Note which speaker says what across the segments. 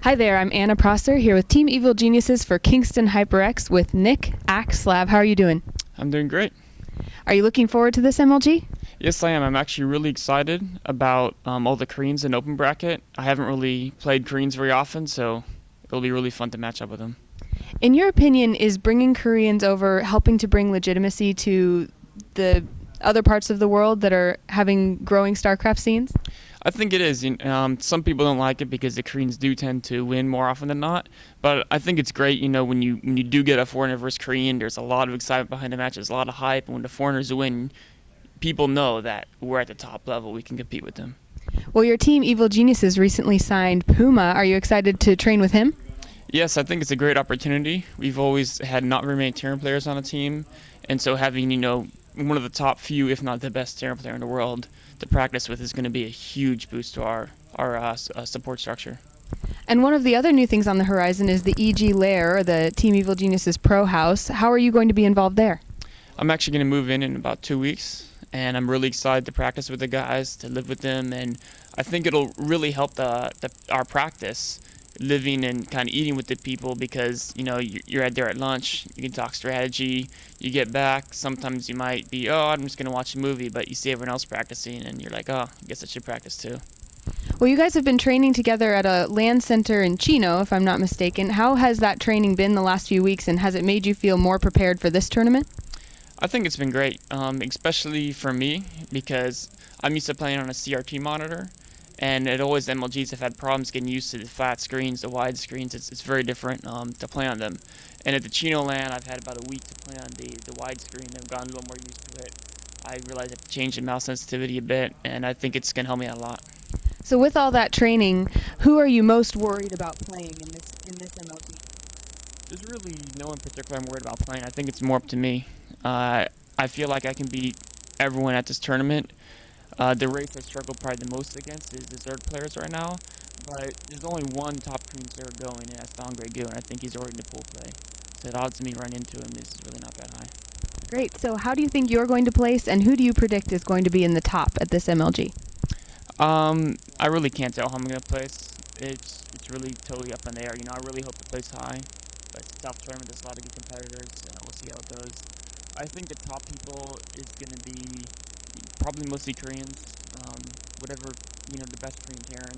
Speaker 1: Hi there, I'm Anna Prosser here with Team Evil Geniuses for Kingston HyperX with EG.Axslav. How are you doing?
Speaker 2: I'm doing great.
Speaker 1: Are you looking forward to this MLG?
Speaker 2: Yes, I am. I'm actually really excited about all the Koreans in open bracket. I haven't really played Koreans very often, so it'll be really fun to match up with them.
Speaker 1: In your opinion, is bringing Koreans over helping to bring legitimacy to the other parts of the world that are having growing StarCraft scenes?
Speaker 2: I think it is. Some people don't like it because the Koreans do tend to win more often than not. But I think it's great, when you do get a foreigner versus Korean, there's a lot of excitement behind the match. There's a lot of hype. And when the foreigners win, people know that we're at the top level. We can compete with them.
Speaker 1: Well, your team, Evil Geniuses, recently signed Puma. Are you excited to train with him?
Speaker 2: Yes, I think it's a great opportunity. We've always had not very many Terran players on the team. And so having, one of the top few, if not the best Terran player in the world to practice with is going to be a huge boost to our support structure.
Speaker 1: And one of the other new things on the horizon is the EG Lair, or the Team Evil Geniuses Pro House. How are you going to be involved there?
Speaker 2: I'm actually going to move in about 2 weeks, and I'm really excited to practice with the guys, to live with them, and I think it'll really help our practice living and kind of eating with the people because, you're there at lunch, you can talk strategy, you get back, sometimes you might be, I'm just going to watch a movie, but you see everyone else practicing and you're like, I guess I should practice too.
Speaker 1: Well, you guys have been training together at a LAN center in Chino, if I'm not mistaken. How has that training been the last few weeks, and has it made you feel more prepared for this tournament?
Speaker 2: I think it's been great, especially for me because I'm used to playing on a CRT monitor. And MLGs have had problems getting used to the flat screens, the wide screens. It's very different to play on them. And at the Chino LAN, I've had about a week to play on the wide screen. I've gotten a little more used to it. I realized I have to change the mouse sensitivity a bit, and I think it's going to help me out a lot.
Speaker 1: So with all that training, who are you most worried about playing in this MLG?
Speaker 2: There's really no one in particular I'm worried about playing. I think it's more up to me. I feel like I can beat everyone at this tournament. The race I struggle probably the most against is the Zerg players right now, but there's only one top Korean Zerg going, and that's Gu, and I think he's already in the pool play. So the odds of me running into him is really not that high.
Speaker 1: Great. So how do you think you're going to place, and who do you predict is going to be in the top at this MLG?
Speaker 2: I really can't tell how I'm going to place. It's really totally up in the air. I really hope to place high, but it's a tough tournament. There's a lot of good competitors, and we'll see how it goes. I think the top people is going to be probably mostly Koreans, whatever, the best Korean Terran,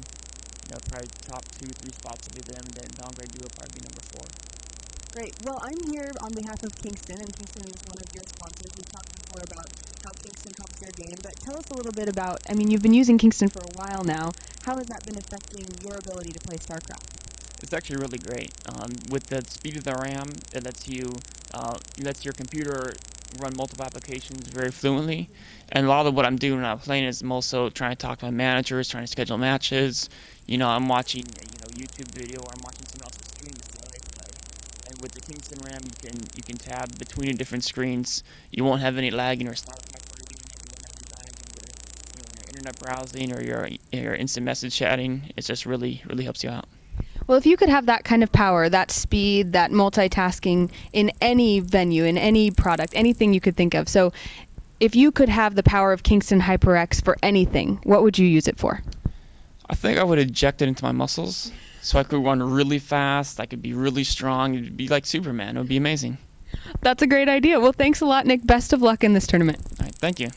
Speaker 2: probably top 2-3 spots will be them, and then Gu will probably be number 4.
Speaker 1: Great. Well, I'm here on behalf of Kingston, and Kingston is one of your sponsors. We've talked before about how Kingston helps your game, but tell us a little bit about, you've been using Kingston for a while now. How has that been affecting your ability to play StarCraft?
Speaker 2: It's actually really great. With the speed of the RAM, it lets your computer run multiple applications very fluently, and a lot of what I'm doing when I'm playing is I'm also trying to talk to my managers, trying to schedule matches. I'm watching YouTube video, or I'm watching someone else's stream to see how they play. And with the Kingston RAM, you can tab between the different screens. You won't have any lag in your StarCraft where you're doing it. You won't have any lag in your internet browsing or your instant message chatting. It just really helps you out.
Speaker 1: Well, if you could have that kind of power, that speed, that multitasking in any venue, in any product, anything you could think of. So if you could have the power of Kingston HyperX for anything, what would you use it for?
Speaker 2: I think I would inject it into my muscles so I could run really fast. I could be really strong. It would be like Superman. It would be amazing.
Speaker 1: That's a great idea. Well, thanks a lot, Nick. Best of luck in this tournament.
Speaker 2: All right, thank you.